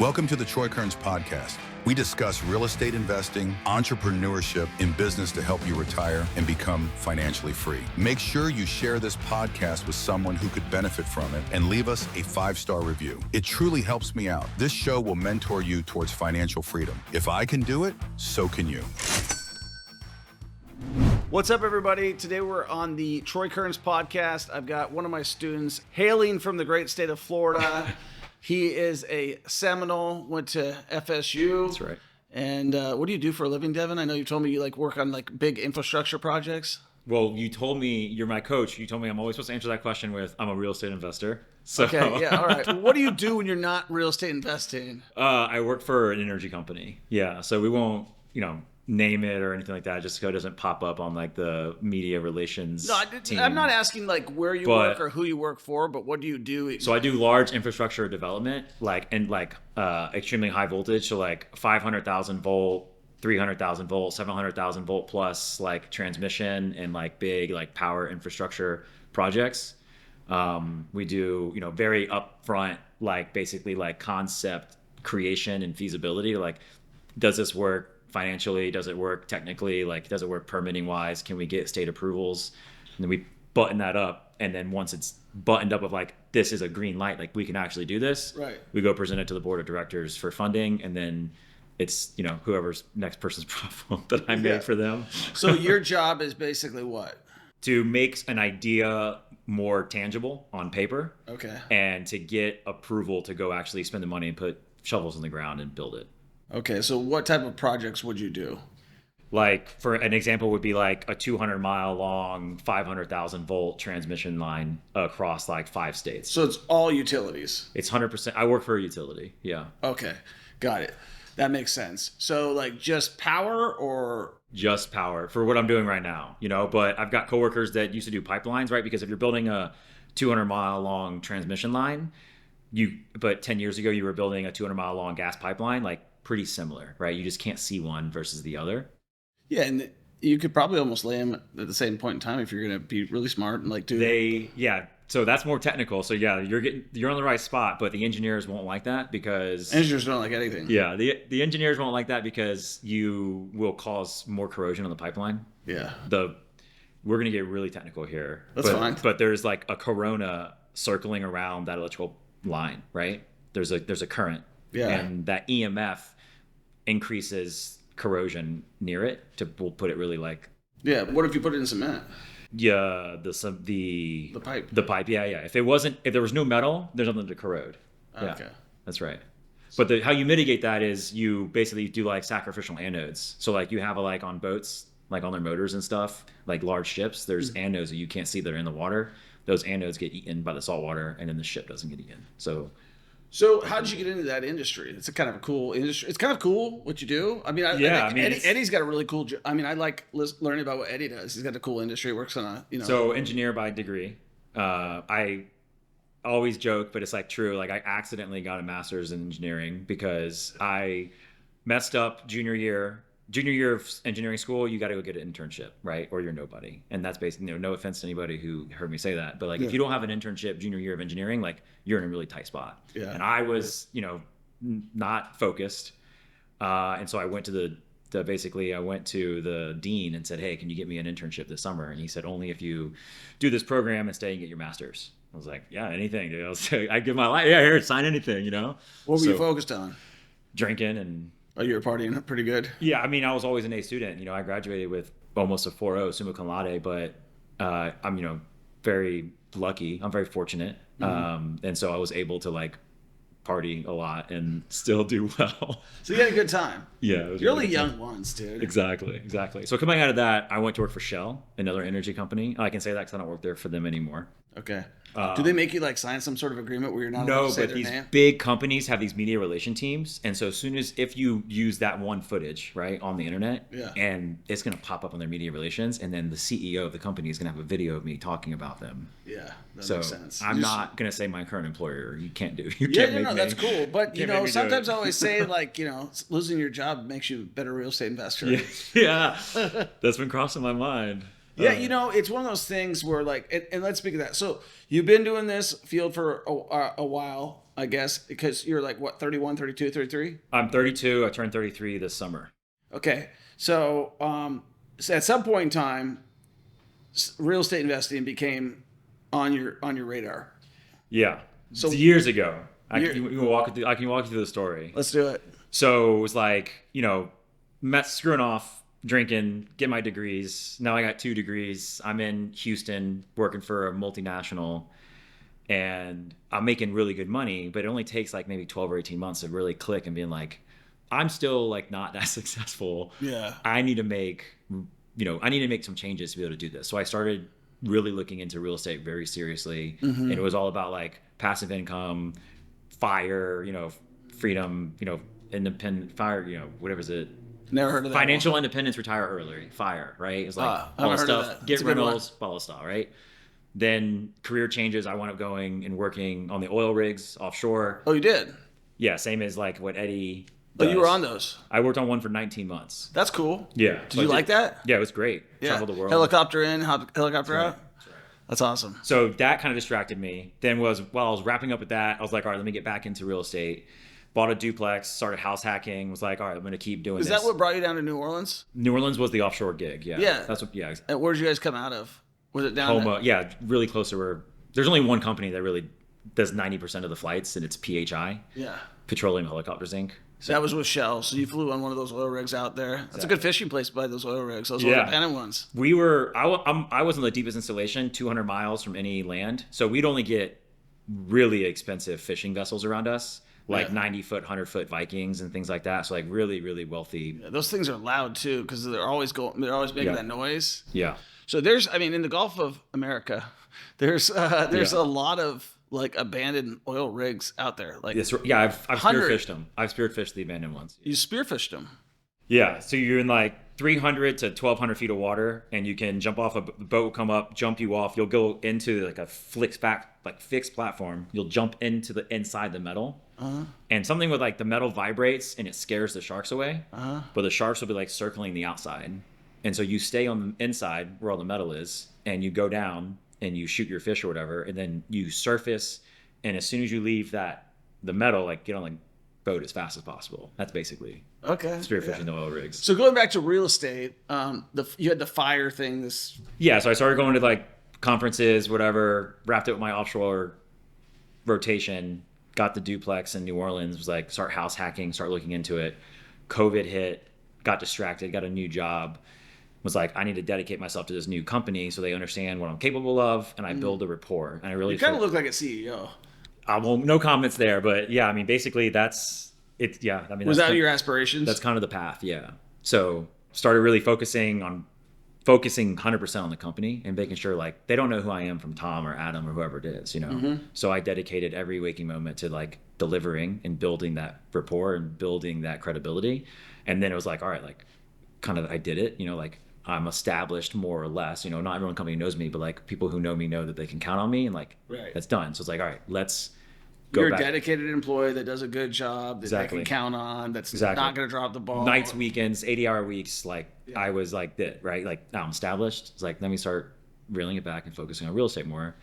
Welcome to the Troy Kearns podcast. We discuss real estate investing, entrepreneurship, and business to help you retire and become financially free. Make sure you share this podcast with someone who could benefit from it and leave us a 5-star review. It truly helps me out. This show will mentor you towards financial freedom. If I can do it, so can you. What's up, everybody? Today we're on the Troy Kearns podcast. I've got one of my students hailing from the great state of Florida. He is a Seminole, went to FSU. That's right. And what do you do for a living, Devin? I know you told me you work on big infrastructure projects. Well, you told me you're my coach. You told me I'm always supposed to answer that question with I'm a real estate investor. So Okay, yeah, all right. What do you do when you're not real estate investing? I work for an energy company. Yeah, so we won't, name it or anything like that, just so it doesn't pop up on the media relations team. I'm not asking where you work or who you work for, but what do you do? So I do large infrastructure development, extremely high voltage, so 500,000 volt, 300,000 volt, 700,000 volt plus transmission and big power infrastructure projects. We do very upfront basically concept creation and feasibility. Does this work financially? Does it work technically? Does it work permitting wise? Can we get state approvals? And then we button that up. And then once it's buttoned up of this is a green light, we can actually do this. Right. We go present it to the board of directors for funding. And then it's, whoever's next person's problem that I made for them. So your job is basically what? To make an idea more tangible on paper. Okay. And to get approval to go actually spend the money and put shovels in the ground and build it. Okay, so what type of projects would you do? For an example would be a 200-mile long, 500,000 volt transmission line across 5 states. So it's all utilities? It's 100%. I work for a utility, yeah. Okay, got it. That makes sense. So just power or? Just power for what I'm doing right now, but I've got coworkers that used to do pipelines, right? Because if you're building a 200-mile long transmission line, but 10 years ago you were building a 200-mile long gas pipeline, pretty similar, right? You just can't see one versus the other. Yeah, and you could probably almost lay them at the same point in time if you're going to be really smart and do. So that's more technical. So yeah, you're on the right spot, but the engineers won't like that because engineers don't like anything. Yeah, the engineers won't like that because you will cause more corrosion on the pipeline. Yeah. We're going to get really technical here. That's fine. But there's a corona circling around that electrical line, right? There's a current. Yeah. And that EMF increases corrosion near it. We'll put it really Yeah. What if you put it in cement? Yeah, the pipe. The pipe. Yeah. If there was no metal, there's nothing to corrode. Yeah, okay. That's right. But how you mitigate that is you basically do sacrificial anodes. So you have on boats, on their motors and stuff, large ships, there's anodes that you can't see that are in the water. Those anodes get eaten by the salt water, and then the ship doesn't get eaten. So how did you get into that industry? It's a kind of a cool industry. It's kind of cool what you do. I think Eddie's got a really cool job. I like learning about what Eddie does. He's got a cool industry. He works on So engineer by degree. I always joke, but it's true. I accidentally got a master's in engineering because I messed up junior year of engineering school. You got to go get an internship, right? Or you're nobody. And that's basically, no offense to anybody who heard me say that, but if you don't have an internship junior year of engineering, you're in a really tight spot. Yeah. And I was, not focused. And so I went to I went to the dean and said, hey, can you get me an internship this summer? And he said, only if you do this program and stay and get your master's. I was like, yeah, anything, dude. I'd give my life. Yeah, here, sign anything, What were you focused on? Drinking and. Oh, you were partying pretty good? Yeah, I was always an A student. I graduated with almost a 4.0 summa cum laude, but I'm, very lucky. I'm very fortunate. Mm-hmm. And so I was able to party a lot and still do well. So you had a good time. Yeah. You're only young ones, dude. Exactly. So coming out of that, I went to work for Shell, another energy company. I can say that because I don't work there for them anymore. Okay. Do they make you sign some sort of agreement where you're not allowed to say their name? No, but these big companies have these media relation teams, and so as soon as if you use that one footage right on the internet, and it's gonna pop up on their media relations, and then the CEO of the company is gonna have a video of me talking about them. Yeah, that makes sense. I'm not gonna say my current employer. You can't do. You can't make me. No, that's cool. But sometimes I always say losing your job makes you a better real estate investor. Yeah. That's been crossing my mind. Yeah, it's one of those things where and let's speak of that. So you've been doing this field for a while. I guess, because you're like, what, 31, 32, 33? I'm 32. I turned 33 this summer. Okay. So, so at some point in time, real estate investing became on your radar. Yeah. So years ago. I can walk you through the story. Let's do it. So it was like, screwing off, drinking, get my degrees. Now I got 2 degrees. I'm in Houston working for a multinational, and I'm making really good money, but it only takes like maybe 12 or 18 months to really click and being like, I'm still like not that successful. Yeah. I need to make some changes to be able to do this. So I started really looking into real estate very seriously. And it was all about like passive income, FIRE, freedom, independent, FIRE, whatever is it? Never heard of that. Financial independence, retire early, FIRE, right? It's like all the stuff, get rentals, follow style, right? Then career changes. I wound up going and working on the oil rigs offshore. Oh, you did? Yeah, same as like what Eddie does. Oh, you were on those? I worked on one for 19 months. That's cool. Yeah. Did you like that? Yeah, it was great. Yeah. Traveled the world. Helicopter in, helicopter out? That's right. That's awesome. So that kind of distracted me. Then while I was wrapping up with that, I was like, all right, let me get back into real estate. Bought a duplex, started house hacking, was like, all right, I'm going to keep doing this. Is that what brought you down to New Orleans? New Orleans was the offshore gig, yeah. Yeah. That's what, yeah. And where did you guys come out of? Was it down there? Yeah, really close to where, there's only one company that really does 90% of the flights, and it's PHI. Yeah. Petroleum Helicopters, Inc. So that was with Shell. So you flew on one of those oil rigs out there. That's a good fishing place by those oil rigs, those independent ones. We were, I was on the deepest installation, 200 miles from any land. So we'd only get really expensive fishing vessels around us, like 90-foot, 100-foot Vikings and things like that. So like really, really wealthy. Yeah, those things are loud too, because they're always making that noise. Yeah. So in the Gulf of America, there's a lot of like abandoned oil rigs out there. Like I've spearfished them. I've spearfished the abandoned ones. You spearfished them. Yeah. So you're in like 300 to 1,200 feet of water, and you can jump off. The boat will come up, jump you off. You'll go into like a fixed platform. You'll jump into the inside the metal. And something with like the metal vibrates and it scares the sharks away. But the sharks will be like circling the outside. And so you stay on the inside where all the metal is, and you go down and you shoot your fish or whatever, and then you surface. And as soon as you leave the metal, like get on the boat as fast as possible. That's basically spearfishing the oil rigs. So going back to real estate, you had the FIRE thing. So I started going to like conferences, whatever, wrapped it with my offshore rotation, got the duplex in New Orleans, was like, start house hacking, start looking into it. COVID hit, got distracted, got a new job, was like, I need to dedicate myself to this new company so they understand what I'm capable of, and I build a rapport. And I really you kind of look like a CEO. Well, no comments there, but yeah, I mean, basically that's it. Yeah, I mean, was that your aspirations? That's kind of the path. Yeah. So started really focusing 100% on the company and making sure like they don't know who I am from Tom or Adam or whoever it is, So I dedicated every waking moment to like delivering and building that rapport and building that credibility. And then it was like, all right, like kind of I did it, like I'm established more or less, not everyone company knows me, but like people who know me know that they can count on me, and like that's done. So it's like, all right, let's go You're back. a dedicated employee that does a good job that they can count on, that's not going to drop the ball. Nights, weekends, 80-hour weeks, like I was like that, right? Like now I'm established. It's like, let me start reeling it back and focusing on real estate more.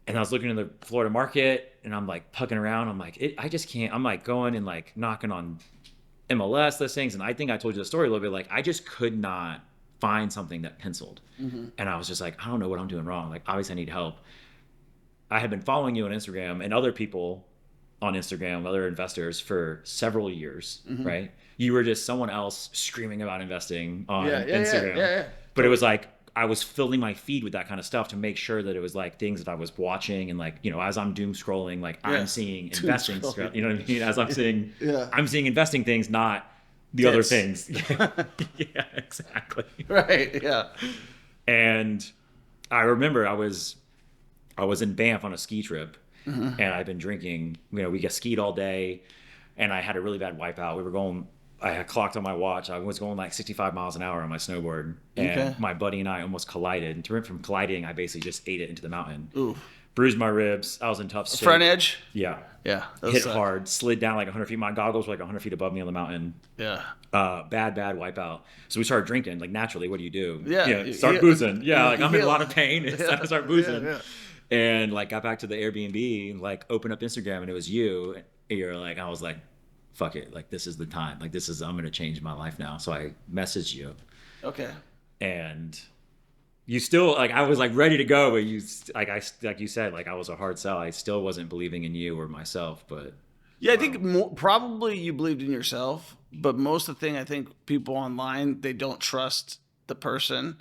And I was looking in the Florida market, and I'm like pucking around. I'm like, I just can't. I'm like going and like knocking on MLS listings, and I think I told you the story a little bit. Like I just could not find something that penciled, and I was just like, I don't know what I'm doing wrong. Like obviously I need help. I had been following you on Instagram and other people on Instagram, other investors for several years, right? You were just someone else screaming about investing on Instagram. Yeah. But it was like I was filling my feed with that kind of stuff to make sure that it was like things that I was watching, and like, as I'm doom scrolling, like I'm seeing investing stuff, you know what I mean? As I'm seeing, I'm seeing investing things, not the other things. Yeah, exactly. Right. Yeah. And I remember I was in Banff on a ski trip, and I'd been drinking. We got skied all day, and I had a really bad wipeout. I had clocked on my watch. I was going like 65 miles an hour on my snowboard, and my buddy and I almost collided. And to prevent from colliding, I basically just ate it into the mountain. Ooh. Bruised my ribs. I was in tough shape. Front edge? Yeah. Yeah. Hit hard. Slid down like 100 feet. My goggles were like 100 feet above me on the mountain. Yeah. Bad wipeout. So we started drinking. Like naturally, what do you do? Yeah. Start boozing. Yeah. Like I'm in a lot of pain. It's time to start boozing. Yeah. And like got back to the Airbnb and like opened up Instagram and it was you. And you're like, I was like, fuck it. Like, this is the time. Like, I'm going to change my life now. So I messaged you. Okay. And you still, like, I was like ready to go, but like you said, like I was a hard sell. I still wasn't believing in you or myself, but. Yeah, I think probably you believed in yourself, but most of the thing, I think people online, they don't trust the person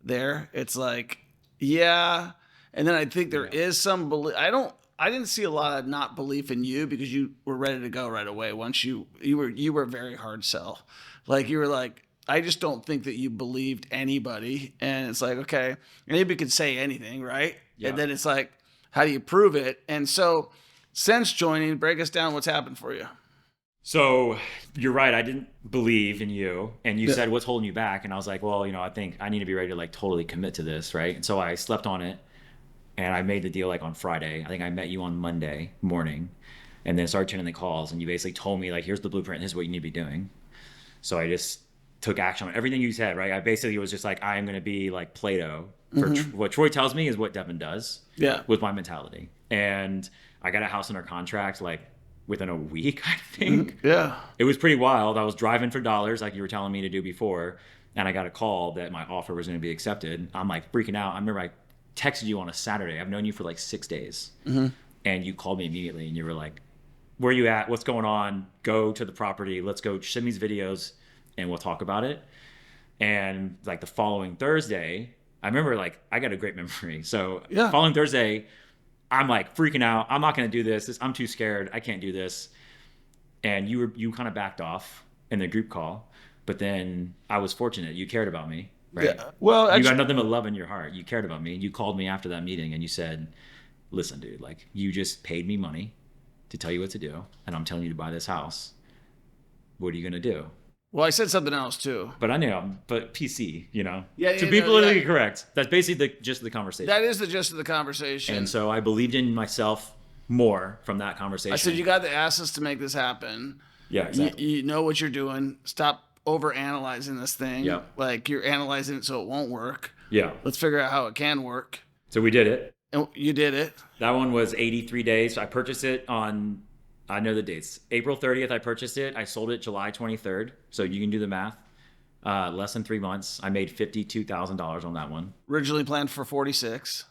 there. It's like, yeah. And then I think there is some belief. I didn't see a lot of not belief in you because you were ready to go right away. Once you were a very hard sell. Like, you were like, I just don't think that you believed anybody. And it's like, okay, anybody could say anything, right? Yeah. And then it's like, how do you prove it? And so since joining, break us down what's happened for you. So you're right. I didn't believe in you. And you said, what's holding you back? And I was like, well, I think I need to be ready to like totally commit to this. Right. And so I slept on it and I made the deal like on Friday. I think I met you on Monday morning and then started turning the calls. And you basically told me like, here's the blueprint. This is what you need to be doing. So I just took action on everything you said. Right. I basically was just like, I am going to be like Plato. For what Troy tells me is what Devin does. Yeah. With my mentality. And I got a house under contract like within a week, I think. Yeah. It was pretty wild. I was driving for dollars like you were telling me to do before. And I got a call that my offer was going to be accepted. I'm like freaking out. I remember I texted you on a Saturday. I've known you for like 6 days. And you called me immediately and you were like, where are you at? What's going on? Go to the property. Let's go send me these videos and we'll talk about it. And like the following Thursday, I remember like, I got a great memory. So following Thursday, I'm like freaking out. I'm not going to do this. I'm too scared. I can't do this. And you kind of backed off in the group call, but then I was fortunate. You cared about me, right? Yeah. Well, you got nothing but love in your heart. You cared about me. You called me after that meeting and you said, listen, dude, like you just paid me money to tell you what to do. And I'm telling you to buy this house. What are you going to do? Well, I said something else too. But I know, but PC, Yeah, to be politically correct. That's basically the gist of the conversation. That is the gist of the conversation. And so I believed in myself more from that conversation. I said, you got the assets to make this happen. Yeah, exactly. You know what you're doing. Stop over analyzing this thing. Yeah. Like you're analyzing it so it won't work. Yeah. Let's figure out how it can work. So we did it. And you did it. That one was 83 days. So I purchased it on, I know the dates. April 30th, I purchased it. I sold it July 23rd. So you can do the math. Less than 3 months. I made $52,000 on that one. Originally planned for 46.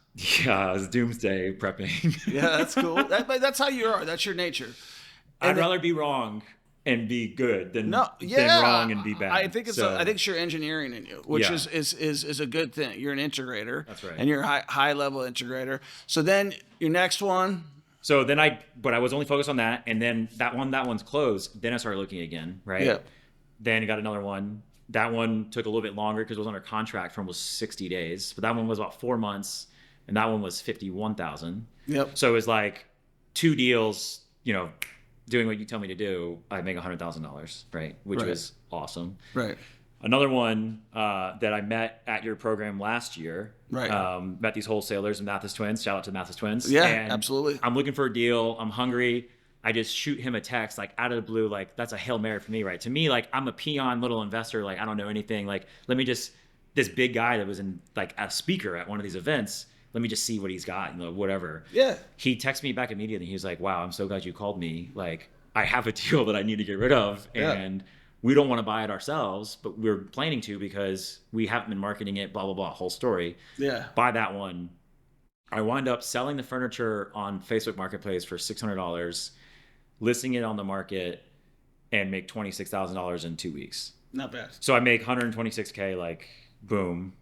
Yeah, I was doomsday prepping. Yeah, that's cool. That's how you are. That's your nature. I'd rather be wrong and be good than than wrong and be bad. I think it's your engineering in you, which is a good thing. You're an integrator. That's right. And you're a high level integrator. So then your next one. So then but I was only focused on that, and then that one's closed. Then I started looking again, right? Yeah. Then I got another one. That one took a little bit longer because it was under contract for almost 60 days. But that one was about 4 months, and that one was $51,000. Yep. So it was like 2 deals, doing what you tell me to do, I make $100,000, right? Which was awesome. Right. Another one that I met at your program last year. Right. Met these wholesalers, Mathis Twins. Shout out to Mathis Twins. Yeah, and absolutely. I'm looking for a deal. I'm hungry. I just shoot him a text like out of the blue, like that's a Hail Mary for me, right? To me, like I'm a peon little investor, like I don't know anything. Like let me just, this big guy that was in like a speaker at one of these events, let me just see what he's got, whatever. Yeah. He texted me back immediately. He was like, wow, I'm so glad you called me. Like I have a deal that I need to get rid of. And we don't want to buy it ourselves, but we're planning to because we haven't been marketing it, blah, blah, blah, whole story. Yeah. Buy that one. I wind up selling the furniture on Facebook Marketplace for $600, listing it on the market, and make $26,000 in 2 weeks. Not bad. So I make $126K, like, boom,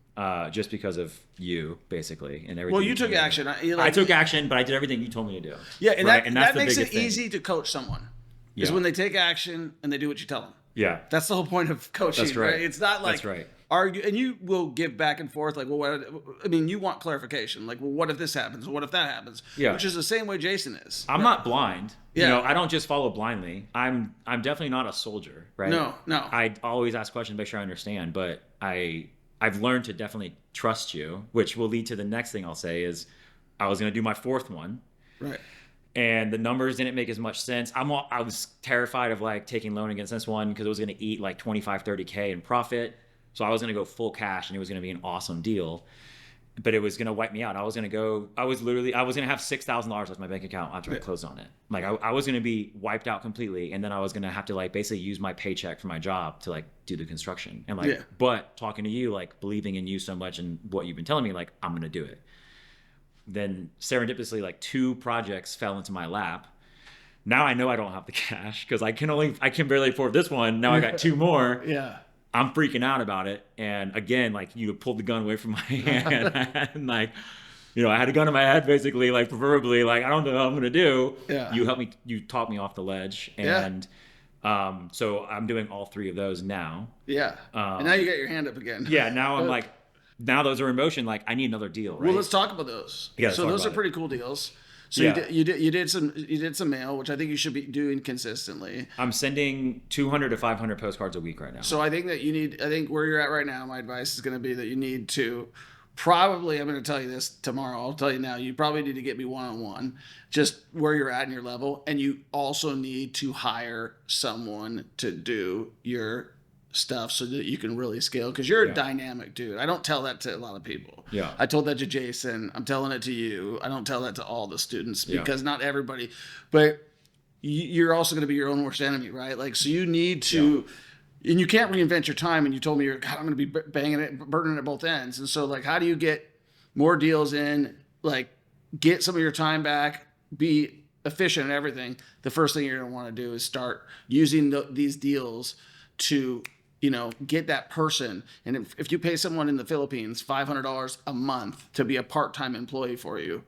just because of you, basically, and everything. Well, you took action. I took action, but I did everything you told me to do. Yeah, and right? that the makes it biggest thing. easy to coach someone. Is Yeah. when they take action and they do what you tell them. Yeah. That's the whole point of coaching, That's right. It's not like That's right. argue, and you will give back and forth. Like, well, you want clarification. Like, well, what if this happens? What if that happens? Yeah. Which is the same way Jason is. I'm not blind. Yeah. I don't just follow blindly. I'm definitely not a soldier, right? No. I always ask questions, make sure I understand, but I've learned to definitely trust you, which will lead to the next thing I'll say is I was going to do my 4th one. Right. And the numbers didn't make as much sense. I was terrified of like taking loan against this one because it was going to eat like 25, 30K in profit. So I was going to go full cash and it was going to be an awesome deal. but it was going to wipe me out. I was going to have $6,000 left in my bank account after I closed on it. Like I was going to be wiped out completely. And then I was going to have to like basically use my paycheck for my job to like do the construction and like, but talking to you, like believing in you so much and what you've been telling me, like, I'm going to do it. Then serendipitously, like 2 projects fell into my lap. Now I know I don't have the cash because I can barely afford this one. Now I got 2 more. Yeah. I'm freaking out about it. And again, like you pulled the gun away from my hand. And like, I had a gun in my head basically, like preferably, like, I don't know what I'm going to do. Yeah. You helped me, you talked me off the ledge. And so I'm doing all 3 of those now. Yeah. And now you got your hand up again. Yeah. Now I'm like, now those are in motion. Like I need another deal, right? Well, let's talk about those. Yeah, so those are pretty cool deals. So you did some mail, which I think you should be doing consistently. I'm sending 200 to 500 postcards a week right now. So I think that I think where you're at right now, my advice is going to be that you need to probably, I'm going to tell you this tomorrow, I'll tell you now, you probably need to get me one-on-one, just where you're at in your level. And you also need to hire someone to do your stuff so that you can really scale, because you're a dynamic dude. I don't tell that to a lot of people. Yeah. I told that to Jason. I'm telling it to you. I don't tell that to all the students because not everybody, but you're also going to be your own worst enemy, right? Like, so you need to, and you can't reinvent your time. And you told me I'm going to be banging it, burning at both ends. And so like, how do you get more deals in, like get some of your time back, be efficient and everything? The first thing you're going to want to do is start using these deals to, get that person. And if you pay someone in the Philippines $500 a month to be a part-time employee for you,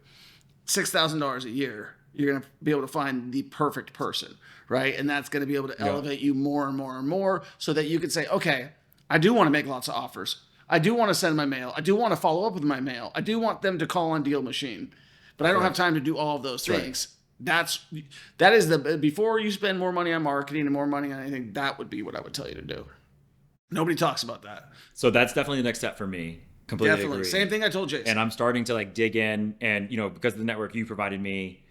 $6,000 a year, you're going to be able to find the perfect person, right? And that's going to be able to elevate you more and more and more so that you can say, okay, I do want to make lots of offers. I do want to send my mail. I do want to follow up with my mail. I do want them to call on Deal Machine, but I don't have time to do all of those things. That is before you spend more money on marketing and more money on anything, that would be what I would tell you to do. Nobody talks about that. So that's definitely the next step for me. Completely agree. Same thing I told Jason. And I'm starting to like dig in, and because of the network you provided me,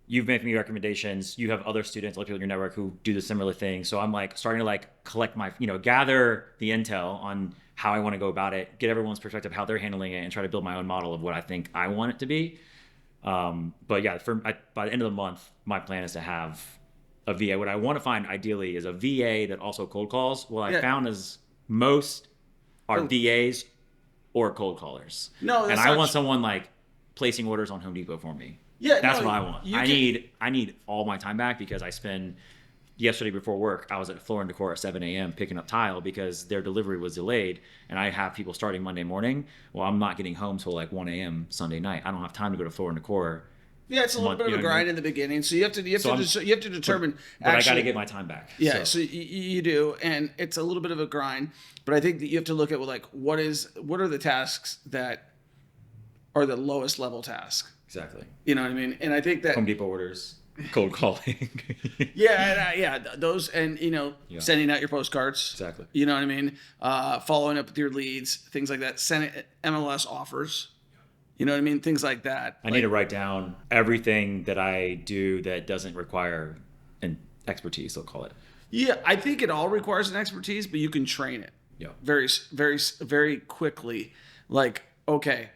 you've made me recommendations. You have other students, other people in your network who do the similar thing. So I'm like starting to like collect my, gather the intel on how I want to go about it, get everyone's perspective, how they're handling it, and try to build my own model of what I think I want it to be. But yeah, by the end of the month, my plan is to have a VA. What I want to find ideally is a VA that also cold calls. What I found is most are VAs or cold callers. And I want someone like placing orders on Home Depot for me. Yeah, that's what I want. I need all my time back because I spend. Yesterday before work, I was at Floor and Decor at 7 a.m. picking up tile because their delivery was delayed, and I have people starting Monday morning. Well, I'm not getting home till like 1 a.m. Sunday night. I don't have time to go to Floor and Decor. Yeah, it's a little bit of a grind in the beginning, so you have to determine. But I got to get my time back. Yeah, so you do, and it's a little bit of a grind. But I think that you have to look at like what are the tasks that are the lowest level tasks. Exactly. You know what I mean? And I think that Home Depot orders, cold calling. those, and sending out your postcards. Exactly. You know what I mean? Following up with your leads, things like that. Sending MLS offers. You know what I mean? Things like that. I need to write down everything that I do that doesn't require an expertise, they'll call it. Yeah, I think it all requires an expertise, but you can train it. Yeah. Very, very, very quickly. Like, okay,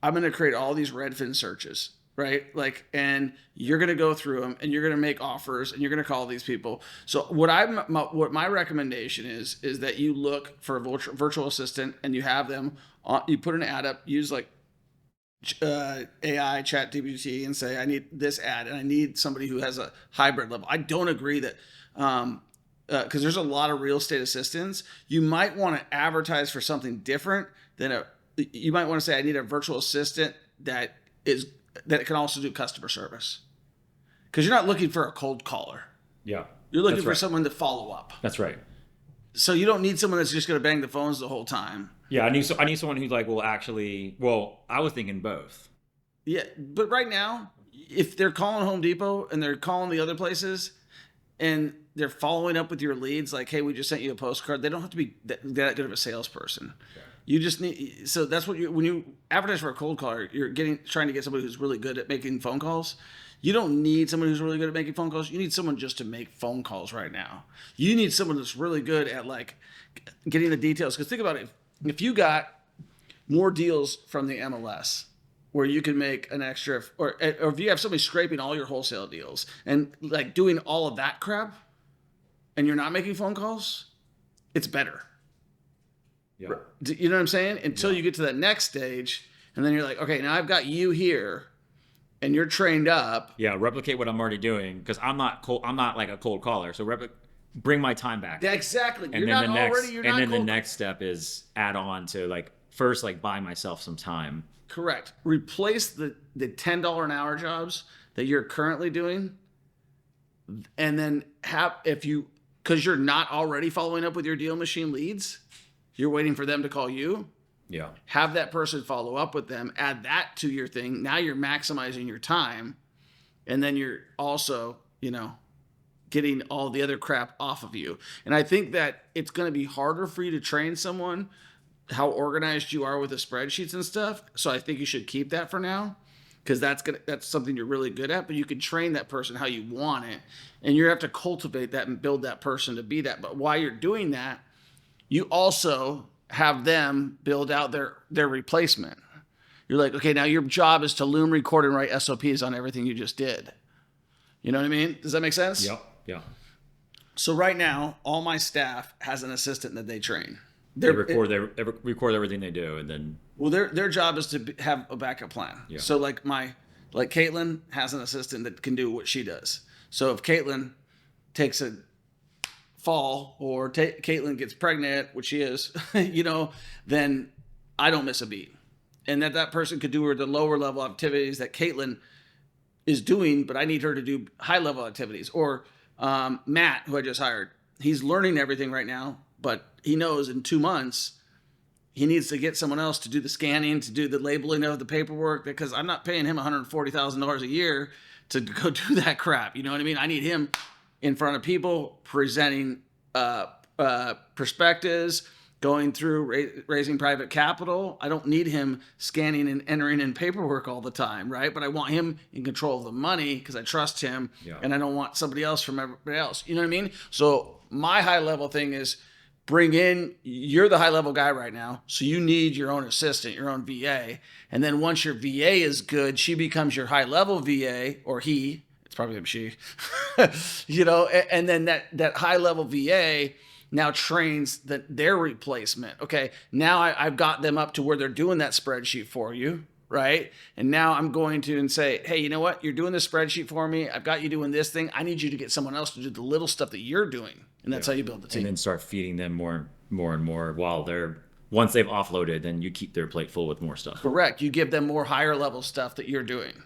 I'm going to create all these Redfin searches, right? Like, and you're going to go through them and you're going to make offers and you're going to call these people. So what my recommendation is that you look for a virtual assistant and you have them, you put an ad up, use like AI chat GPT and say, I need this ad and I need somebody who has a hybrid level. I don't agree that, because there's a lot of real estate assistants. You might want to advertise for something different than you might want to say, I need a virtual assistant that can also do customer service. Because you're not looking for a cold caller. Yeah. You're looking for someone to follow up. That's right. So you don't need someone that's just going to bang the phones the whole time. Yeah, I need someone who like will actually. Well, I was thinking both. Yeah, but right now, if they're calling Home Depot and they're calling the other places, and they're following up with your leads, like, hey, we just sent you a postcard. They don't have to be that good of a salesperson. Yeah. You just need. So that's what when you advertise for a cold caller, you're trying to get somebody who's really good at making phone calls. You don't need someone who's really good at making phone calls. You need someone just to make phone calls right now. You need someone that's really good at like getting the details. Because think about it. If you got more deals from the MLS where you can make an extra, or if you have somebody scraping all your wholesale deals and like doing all of that crap and you're not making phone calls, it's better. Yeah. You know what I'm saying? Until you get to that next stage, and then you're like, okay, now I've got you here and you're trained up. Yeah, replicate what I'm already doing, because I'm not like a cold caller. So bring my time back. Yeah, exactly. And you're then not the next step is add on to like first like buy myself some time. Correct. Replace the $10 an hour jobs that you're currently doing, and then because you're not already following up with your deal machine leads, you're waiting for them to call you. Yeah. Have that person follow up with them, add that to your thing. Now you're maximizing your time, and then you're also, getting all the other crap off of you. And I think that it's going to be harder for you to train someone how organized you are with the spreadsheets and stuff. So I think you should keep that for now, because that's something you're really good at, but you can train that person how you want it. And you have to cultivate that and build that person to be that. But while you're doing that, you also have them build out their replacement. You're like, okay, now your job is to loom, record, and write SOPs on everything you just did. You know what I mean? Does that make sense? Yep. Yeah. So right now, all my staff has an assistant that they train. They record everything they do, and then their job is to have a backup plan. Yeah. So like Caitlin has an assistant that can do what she does. So if Caitlin takes a fall or Caitlin gets pregnant, which she is, then I don't miss a beat. And that person could do the lower level activities that Caitlin is doing, but I need her to do high level activities. Or Matt, who I just hired, he's learning everything right now, but he knows in 2 months he needs to get someone else to do the scanning, to do the labeling of the paperwork, because I'm not paying him $140,000 a year to go do that crap. You know what I mean? I need him in front of people, presenting perspectives, going through raising private capital. I don't need him scanning and entering in paperwork all the time, right? But I want him in control of the money because I trust him, and I don't want somebody else from everybody else. You know what I mean? So my high level thing is you're the high level guy right now, so you need your own assistant, your own VA. And then once your VA is good, she becomes your high level VA, or he. It's probably him, she, and then that high level VA now trains their replacement. Okay, now I've got them up to where they're doing that spreadsheet for you, right? And now I'm going to and say, hey, you know what? You're doing this spreadsheet for me. I've got you doing this thing. I need you to get someone else to do the little stuff that you're doing. And that's how you build the team. And then start feeding them more and more while once they've offloaded, then you keep their plate full with more stuff. Correct. You give them more higher level stuff that you're doing.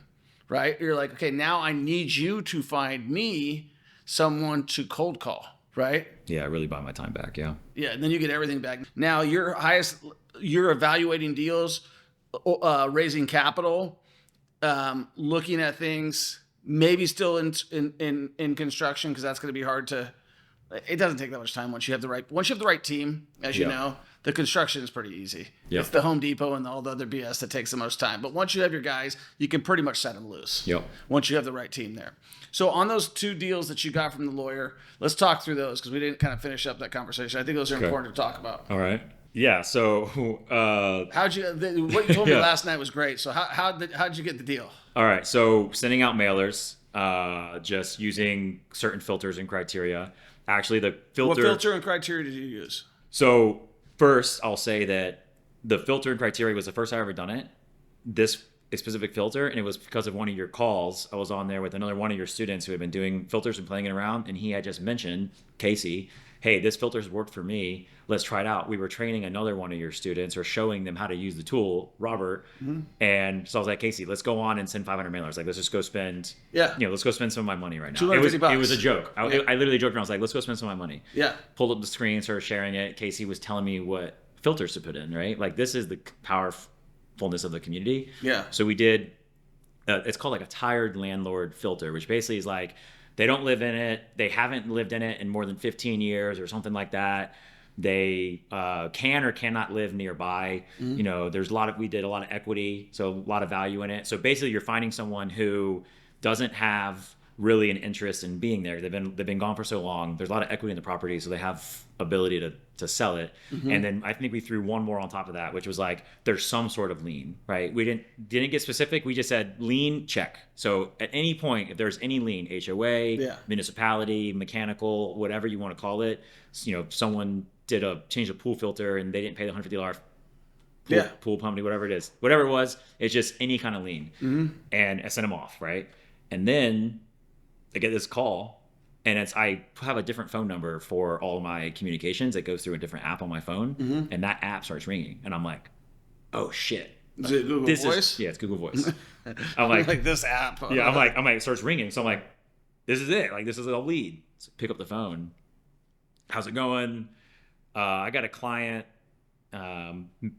Right? You're like, okay, now I need you to find me someone to cold call, right? Yeah, I really buy my time back, yeah. Yeah, and then you get everything back. Now you're evaluating deals, raising capital, looking at things, maybe still in construction, because that's going to be hard to. It doesn't take that much time once you have the right team, as you know. The construction is pretty easy. Yep. It's the Home Depot and all the other BS that takes the most time. But once you have your guys, you can pretty much set them loose. Yep. Once you have the right team there. So on those 2 deals that you got from the lawyer, let's talk through those, because we didn't kind of finish up that conversation. I think those are important to talk about. All right. Yeah. So what you told me last night was great. So how'd you get the deal? All right. So sending out mailers, just using certain filters and criteria. Actually, the filter. What filter and criteria did you use? So first, I'll say that the filter and criteria was the first I ever done it. This specific filter, and it was because of one of your calls. I was on there with another one of your students who had been doing filters and playing it around, and he had just mentioned, Casey, hey, this filter's worked for me. Let's try it out. We were training another one of your students, or showing them how to use the tool, Robert. Mm-hmm. And so I was like, Casey, let's go on and send 500 mailers. Like, let's just go spend, let's go spend some of my money right now. $250. It was a joke. I literally joked around. I was like, let's go spend some of my money. Yeah. Pulled up the screen, started sharing it. Casey was telling me what filters to put in, right? Like, this is the powerfulness of the community. Yeah. So we did, it's called like a tired landlord filter, which basically is like, they don't live in it. They haven't lived in it in more than 15 years or something like that. They can or cannot live nearby. Mm-hmm. We did a lot of equity, so a lot of value in it. So basically you're finding someone who doesn't have really an interest in being there. They've been gone for so long. There's a lot of equity in the property, so they have ability to sell it. And then I think we threw one more on top of that, which was like there's some sort of lien, right? We didn't get specific. We just said lien, check. So at any point, if there's any lien, HOA, municipality, mechanical, whatever you want to call it, someone changed a pool filter and they didn't pay the $150 pool company, whatever it is, whatever it was, it's just any kind of lien. And I sent them off, right? And then I get this call, and I have a different phone number for all of my communications. It goes through a different app on my phone, and that app starts ringing, and I'm like, oh shit. Is it Google Voice? Yeah, it's Google Voice. I'm like this app. Yeah, I'm like, it starts ringing. So I'm like, this is it. Like, this is a lead. So pick up the phone. How's it going? I got a client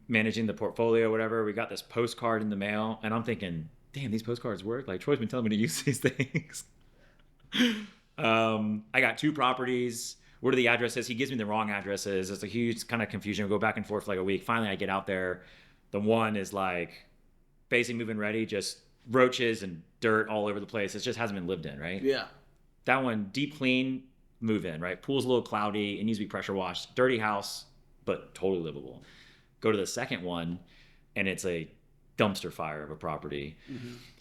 managing the portfolio, whatever. We got this postcard in the mail, and I'm thinking, damn, these postcards work. Like, Troy's been telling me to use these things. I got 2 properties. What are the addresses? He gives me the wrong addresses. It's a huge kind of confusion. We go back and forth for like a week. Finally, I get out there. The one is like basically move-in ready, just roaches and dirt all over the place. It just hasn't been lived in, right? Yeah. That one, deep clean, move in, right? Pool's a little cloudy. It needs to be pressure washed. Dirty house, but totally livable. Go to the second one, and it's a dumpster fire of a property.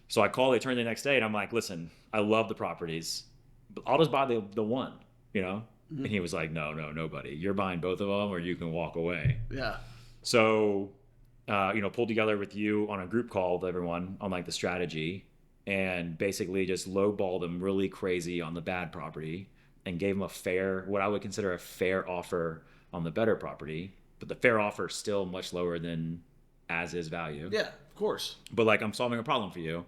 So I call, they turn the next day, and I'm like, listen, I love the properties, but I'll just buy the one, And he was like, no, nobody. You're buying both of them, or you can walk away. Yeah. So, pulled together with you on a group call with everyone on like the strategy, and basically just lowballed them really crazy on the bad property and gave them what I would consider a fair offer on the better property. But the fair offer is still much lower than as is value. Yeah, of course. But like, I'm solving a problem for you.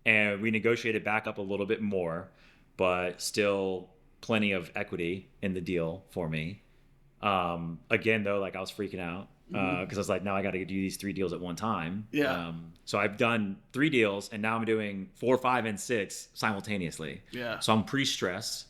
And we negotiated back up a little bit more, but still plenty of equity in the deal for me. Again, though, like I was freaking out because I was like, now I got to do these 3 deals at one time. Yeah. So I've done 3 deals, and now I'm doing 4, 5, and 6 simultaneously. Yeah. So I'm pretty stressed.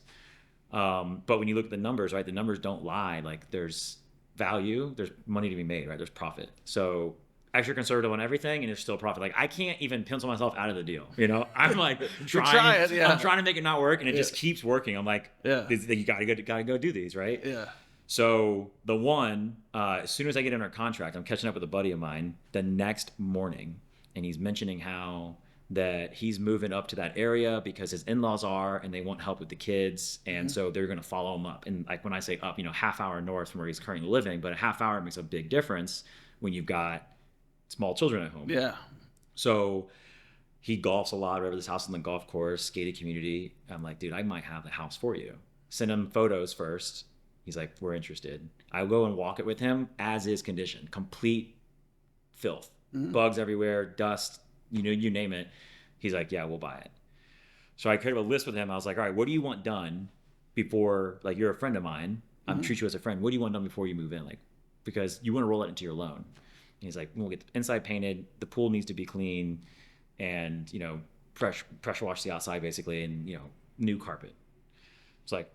But when you look at the numbers, right, the numbers don't lie. Like, there's value, there's money to be made, right? There's profit. So extra conservative on everything, and there's still profit. Like, I can't even pencil myself out of the deal. I'm like I'm trying to make it not work, and it just keeps working. I'm like, you gotta go do these, right? Yeah. So the one, as soon as I get under contract, I'm catching up with a buddy of mine the next morning, and he's mentioning how that he's moving up to that area because his in-laws are, and they want help with the kids. And so they're going to follow him up. And like, when I say up, half hour north from where he's currently living, but a half hour makes a big difference when you've got small children at home. Yeah. So he golfs a lot, whatever, this house on the golf course, gated community. I'm like, dude, I might have the house for you. Send him photos first. He's like, we're interested. I go and walk it with him as is condition, complete filth, bugs everywhere, dust, you name it. He's like, yeah, we'll buy it. So I created a list with him. I was like, all right, what do you want done before, like, you're a friend of mine. I'm treat you as a friend. What do you want done before you move in? Like, because you want to roll it into your loan. And he's like, we'll get the inside painted. The pool needs to be clean, and, pressure wash the outside basically, and, new carpet. It's like,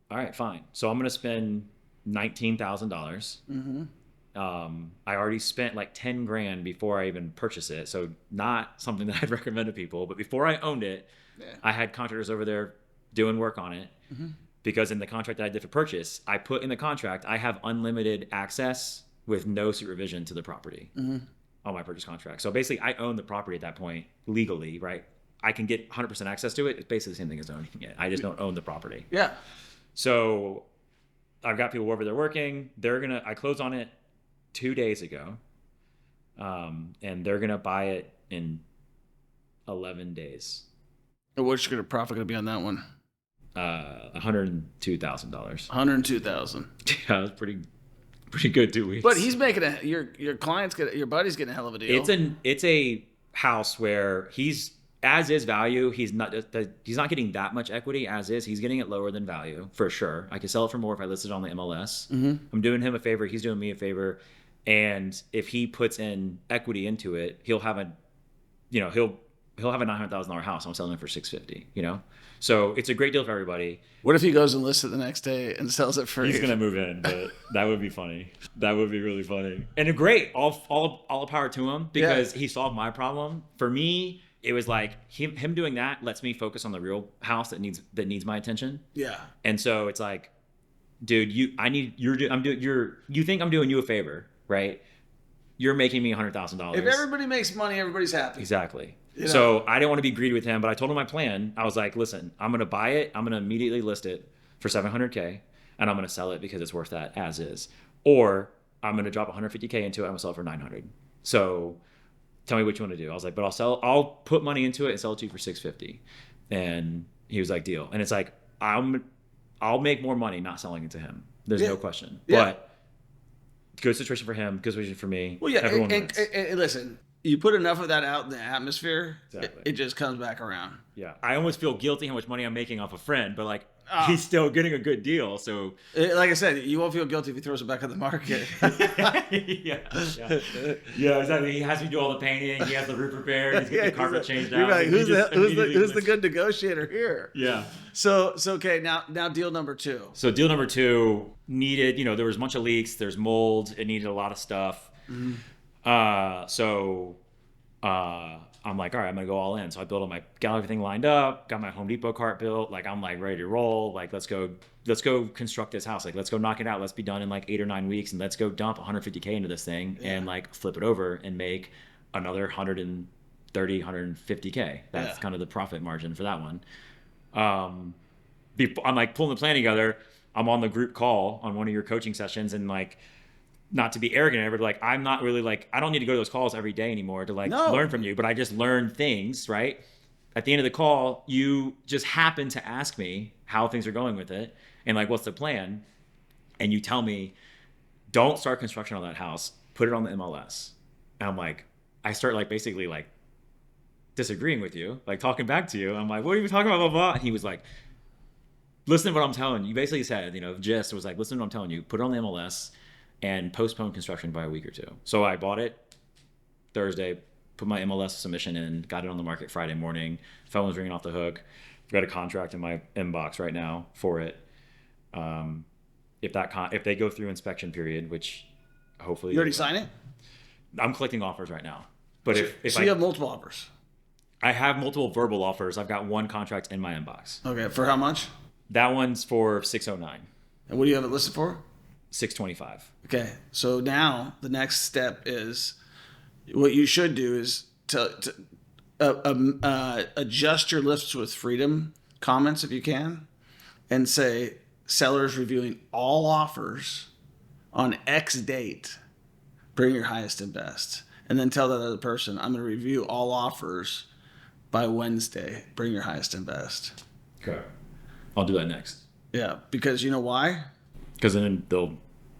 all right, fine. So I'm going to spend $19,000. I already spent like 10 grand before I even purchased it. So not something that I'd recommend to people, but before I owned it, I had contractors over there doing work on it, because in the contract that I did for purchase, I put in the contract, I have unlimited access with no supervision to the property on my purchase contract. So basically I own the property at that point legally, right? I can get 100% access to it. It's basically the same thing as owning it. I just don't own the property. Yeah. So I've got people over there working. I closed on it 2 days ago, and they're gonna buy it in 11 days. What's your profit gonna be on that one? $102,000. $102,000. Yeah, it was pretty good 2 weeks. But he's making your buddy's getting a hell of a deal. It's a house where he's as is value. He's not getting that much equity as is. He's getting it lower than value for sure. I could sell it for more if I listed it on the MLS. I'm doing him a favor. He's doing me a favor. And if he puts in equity into it, he'll have a $900,000 house. I'm selling it for $650. So it's a great deal for everybody. What if he goes and lists it the next day and sells it for? He's gonna move in, but that would be funny. That would be really funny. And great, all power to him, because he solved my problem. For me, it was like him doing that lets me focus on the real house that needs my attention. Yeah. And so it's like, dude, you think I'm doing you a favor, right? You're making me $100,000. If everybody makes money, everybody's happy. Exactly. You know? So I didn't want to be greedy with him, but I told him my plan. I was like, listen, I'm going to buy it. I'm going to immediately list it for $700K, and I'm going to sell it because it's worth that as is. Or I'm going to drop $150K into it. I'm going to sell it for $900. So tell me what you want to do. I was like, but I'll put money into it and sell it to you for $650. And he was like, deal. And it's like, I'll make more money not selling it to him. There's no question. Yeah. But good situation for him, good situation for me. Well, yeah, everyone wins. And listen, you put enough of that out in the atmosphere, Exactly. it just comes back around. Yeah, I almost feel guilty how much money I'm making off a friend, but like he's still getting a good deal. So, like I said, you won't feel guilty if he throws it back on the market. yeah, exactly. He has me do all the painting. He has the roof repaired. He's getting the carpet changed out. You're like, who's the good negotiator here? Yeah. So okay, now deal number 2. So deal number 2 needed, there was a bunch of leaks. There's mold. It needed a lot of stuff. Mm-hmm. I'm like, all right, I'm gonna go all in. So I got everything lined up, got my Home Depot cart built. Like I'm like ready to roll. Like let's go construct this house. Like let's go knock it out. Let's be done in like 8 or 9 weeks, and let's go dump 150K into this thing and like flip it over and make another 130, 150K. That's kind of the profit margin for that one. I'm like pulling the plan together. I'm on the group call on one of your coaching sessions, and like, not to be arrogant, but like, I'm not really like, I don't need to go to those calls every day anymore to like learn from you, but I just learn things, right? At the end of the call, you just happen to ask me how things are going with it and like, what's the plan? And you tell me, don't start construction on that house, put it on the MLS. And I'm like, I start like basically like disagreeing with you, like talking back to you. I'm like, what are you talking about, blah, blah. And he was like, listen to what I'm telling you. You basically said, gist was like, listen to what I'm telling you, put it on the MLS and postpone construction by a week or 2. So I bought it Thursday, put my MLS submission in, got it on the market Friday morning. Phone was ringing off the hook. I've got a contract in my inbox right now for it. If they go through inspection period, which hopefully you already signed it. I'm collecting offers right now. But if you have multiple offers. I have multiple verbal offers. I've got one contract in my inbox. Okay, for how much? That one's for 609. And what do you have it listed for? 625. Okay, so now the next step is what you should do is to adjust your lists with freedom comments if you can, and say sellers reviewing all offers on X date. Bring your highest and best, and then tell that other person, I'm going to review all offers by Wednesday. Bring your highest and best. Okay, I'll do that next. Yeah, because you know why? Because then they'll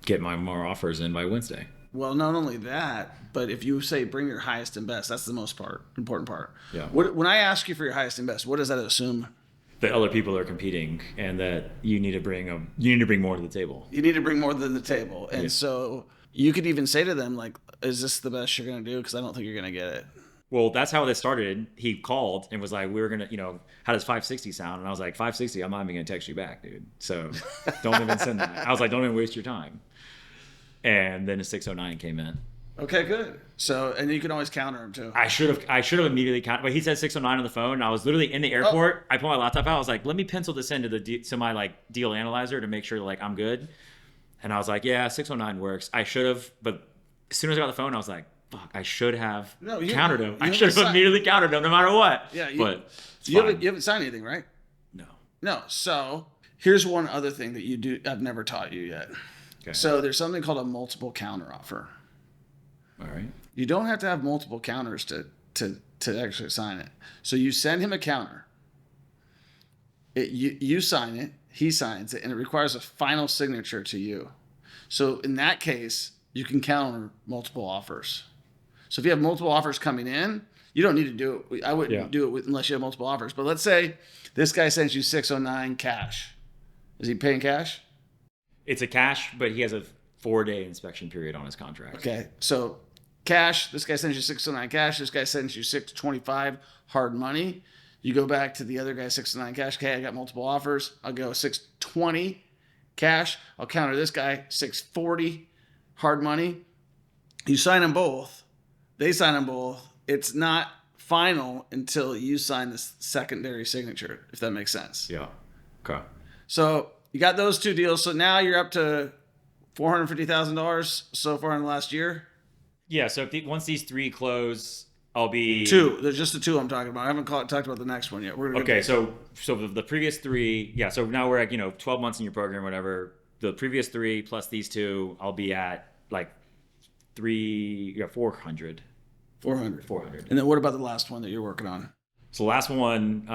get my more offers in by Wednesday. Well, not only that, but if you say bring your highest and best, that's the most important part. Yeah. When I ask you for your highest and best, what does that assume? That other people are competing, and that you need to bring more to the table. You need to bring more than the table, and so you could even say to them like, "Is this the best you're going to do? Because I don't think you're going to get it." Well, that's how this started. He called and was like, we were going to, how does 560 sound? And I was like, 560, I'm not even going to text you back, dude. So don't even send that. I was like, don't even waste your time. And then a 609 came in. Okay, good. So, and you can always counter him too. I should have immediately countered, but he said 609 on the phone. And I was literally in the airport. I pulled my laptop out. I was like, let me pencil this into to my like deal analyzer to make sure like I'm good. And I was like, yeah, 609 works. I should have, but as soon as I got the phone, I was like, fuck, I should have countered him. I should have immediately countered him no matter what. Yeah, you haven't signed anything, right? No. So here's one other thing that you do. I've never taught you yet. Okay. So there's something called a multiple counter offer. All right. You don't have to have multiple counters to actually sign it. So you send him a counter. You sign it, he signs it, and it requires a final signature to you. So in that case, you can counter multiple offers. So if you have multiple offers coming in, you don't need to do it. I wouldn't do it unless you have multiple offers. But let's say this guy sends you 609 cash. Is he paying cash? It's a cash, but he has a 4-day inspection period on his contract. Okay. So cash, this guy sends you 609 cash. This guy sends you 625 hard money. You go back to the other guy, 609 cash. Okay, I got multiple offers. I'll go 620 cash. I'll counter this guy, 640 hard money. You sign them both. They sign them both. It's not final until you sign this secondary signature, if that makes sense. Yeah. Okay. So you got those 2 deals. So now you're up to $450,000 so far in the last year. Yeah. So once these 3 close, I'll be 2. There's just the 2 I'm talking about. I haven't talked about the next one yet. Okay. So the previous 3, yeah. So now we're at 12 months in your program, whatever. The previous 3 plus these 2, I'll be at like 400. 400. And then what about the last one that you're working on? So the last one,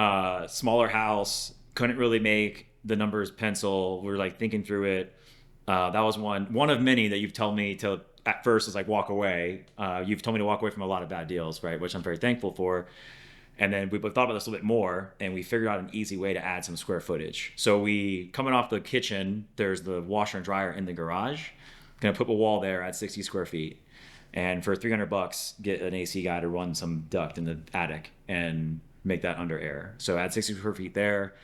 smaller house, couldn't really make the numbers pencil. We were like thinking through it. That was one of many that you've told me to at first is like walk away. You've told me to walk away from a lot of bad deals, right? Which I'm very thankful for. And then we thought about this a little bit more, and we figured out an easy way to add some square footage. So coming off the kitchen, there's the washer and dryer in the garage. Gonna put a wall there, add 60 square feet. And for $300, get an AC guy to run some duct in the attic and make that under air. So add 60 square feet there.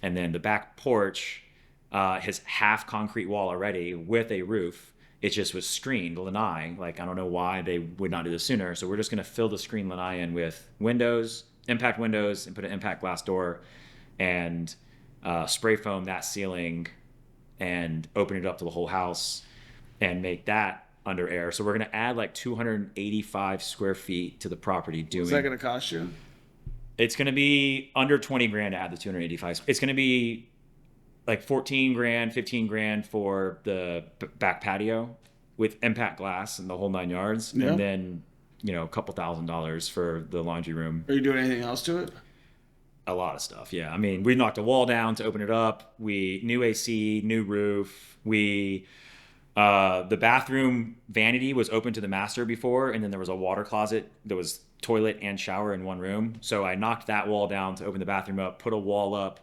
And then the back porch has half concrete wall already with a roof. It just was screened lanai. Like, I don't know why they would not do this sooner. So we're just going to fill the screen lanai in with windows, impact windows, and put an impact glass door and spray foam that ceiling and open it up to the whole house and make that under air. So we're going to add like 285 square feet to the property. What's that going to cost you? It's going to be under 20 grand to add the 285. It's going to be like 14 grand, 15 grand for the back patio with impact glass and the whole 9 yards. Yeah. And then, a couple $1,000s for the laundry room. Are you doing anything else to it? A lot of stuff. Yeah. I mean, we knocked a wall down to open it up. New AC, new roof. The bathroom vanity was open to the master before, and then there was a water closet that was toilet and shower in one room. So I knocked that wall down to open the bathroom up, put a wall up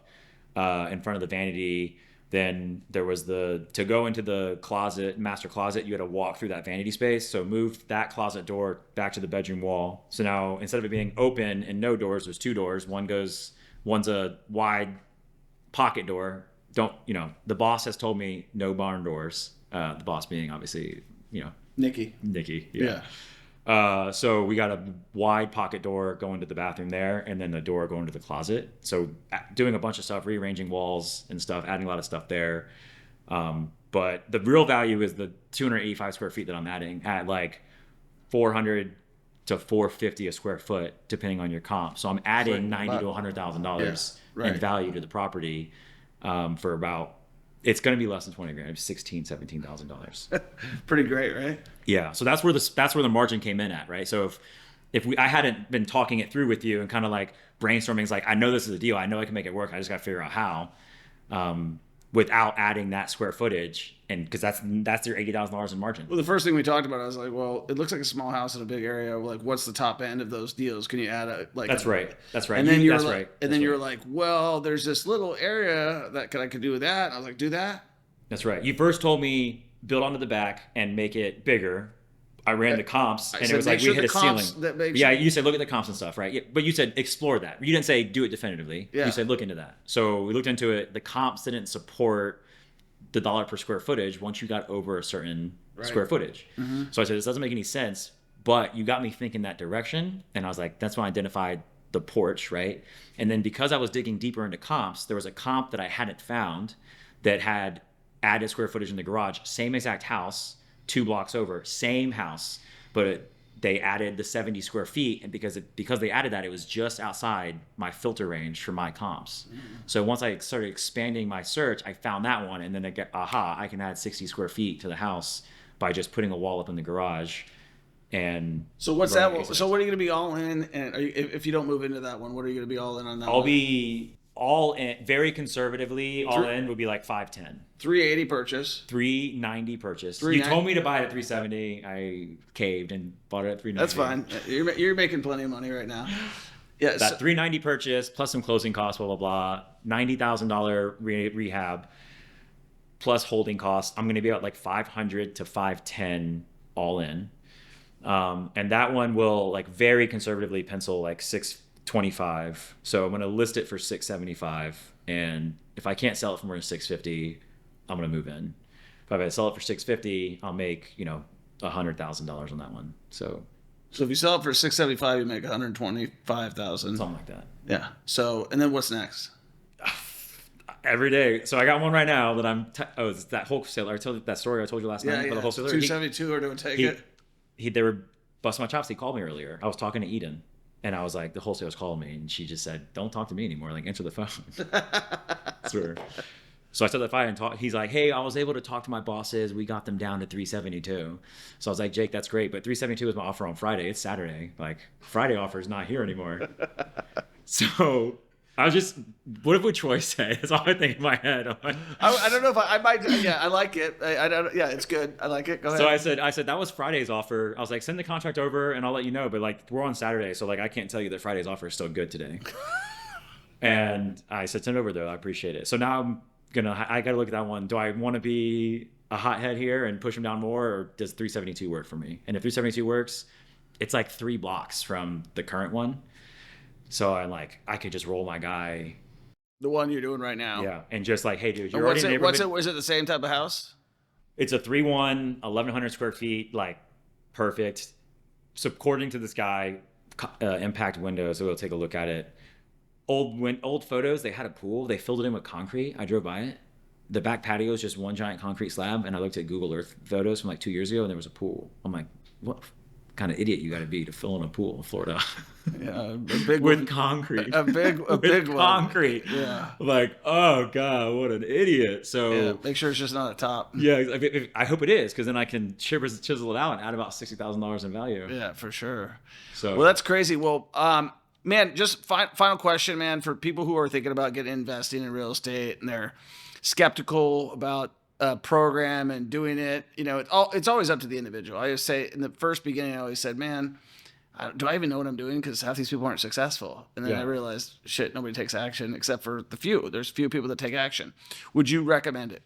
in front of the vanity. Then there was to go into the master closet, you had to walk through that vanity space. So moved that closet door back to the bedroom wall. So now instead of it being open and no doors, there's 2 doors. One's a wide pocket door. The boss has told me no barn doors. The boss being obviously, Nikki. Yeah. So we got a wide pocket door going to the bathroom there, and then the door going to the closet. So doing a bunch of stuff, rearranging walls and stuff, adding a lot of stuff there. But the real value is the 285 square feet that I'm adding at like 400 to 450 a square foot, depending on your comp. So I'm adding $90,000 to $100,000 in value to the property for about. It's going to be less than 20 grand, $16,000, $17,000. Pretty great, right? Yeah. So that's where the margin came in at, right? So if I hadn't been talking it through with you and kind of like brainstorming, it's like, I know this is a deal. I know I can make it work. I just got to figure out how, without adding that square footage. And because that's your $80,000 in margin. Well, the first thing we talked about, I was like, well, it looks like a small house in a big area. Like, what's the top end of those deals? Can you add That's right. And then you were like, well, there's this little area that I could do with that. And I was like, do that? That's right. You first told me build onto the back and make it bigger. I ran the comps, and it was like we hit a ceiling. Yeah, you said look at the comps and stuff, right? Yeah, but you said explore that. You didn't say do it definitively. Yeah. You said look into that. So we looked into it. The comps didn't support the dollar per square footage once you got over a certain square footage. Mm-hmm. So I said this doesn't make any sense, but you got me thinking that direction, and I was like, that's when I identified the porch, right? And then because I was digging deeper into comps, there was a comp that I hadn't found that had added square footage in the garage, same exact house, 2 blocks over, same house, but they added the 70 square feet, and because they added that, it was just outside my filter range for my comps. Mm-hmm. So once I started expanding my search, I found that one, and then I can add 60 square feet to the house by just putting a wall up in the garage. And so what's that? So what are you going to be all in? And if you don't move into that one, what are you going to be all in on that? I'll be all in, very conservatively. All in would be like 510. 380 purchase. 390 purchase. You told me to buy it at 370. I caved and bought it at 390. That's fine. You're making plenty of money right now. Yeah. That 390 purchase plus some closing costs, blah blah blah. $90,000 rehab plus holding costs. I'm going to be at like 500 to 510 all in. And that one will like very conservatively pencil like 625. So I'm going to list it for 675. And if I can't sell it for more than 650, I'm going to move in. If I sell it for 650, I'll make, $100,000 on that one. So So if you sell it for 675, you make 125,000. Something like that. Yeah. So, and then what's next? Every day. So I got one right now that it's that wholesaler. I told you that story I told you last night. Yeah. But the wholesaler, 272 or do it take it? They were busting my chops. He called me earlier. I was talking to Eden, and I was like, the wholesaler's called me, and she just said, "Don't talk to me anymore. Like, answer the phone." Sure. So I said the fight and talk. He's like, "Hey, I was able to talk to my bosses. We got them down to 372." So I was like, "Jake, that's great, but 372 is my offer on Friday. It's Saturday. Like, Friday offer is not here anymore." So I was just, what did Troy say? That's all I think in my head. I don't know if I might. Yeah, I like it. I don't. Yeah, it's good. I like it. Go ahead. So I said that was Friday's offer. I was like, send the contract over and I'll let you know. But like, we're on Saturday, so like, I can't tell you that Friday's offer is still good today. And I said, send it over though. I appreciate it. So now I got to look at that one. Do I want to be a hothead here and push him down more, or does 372 work for me? And if 372 works, it's like 3 blocks from the current one. So I could just roll my guy. The one you're doing right now. Yeah. And just like, hey, dude, you're already in the neighborhood. Is it the same type of house? It's a 3-1, 1,100 square feet, like perfect. So according to this guy, impact windows, so we'll take a look at it. Old photos, they had a pool. They filled it in with concrete. I drove by it. The back patio is just one giant concrete slab. And I looked at Google Earth photos from like 2 years ago, and there was a pool. I'm like, what kind of idiot you got to be to fill in a pool in Florida? Yeah, a big with one. concrete. A big one. Concrete. Yeah. Like, oh God, what an idiot. So yeah, make sure it's just not a top. Yeah, I hope it is, because then I can chisel it out and add about $60,000 in value. Yeah, for sure. So well, that's crazy. Well, man, just final question, man, for people who are thinking about investing in real estate and they're skeptical about a program and doing it. You know, it's always up to the individual. I just say in the first beginning, I always said, man, do I even know what I'm doing? Because half these people aren't successful. And then I realized, shit, nobody takes action except for the few. There's few people that take action. Would you recommend it?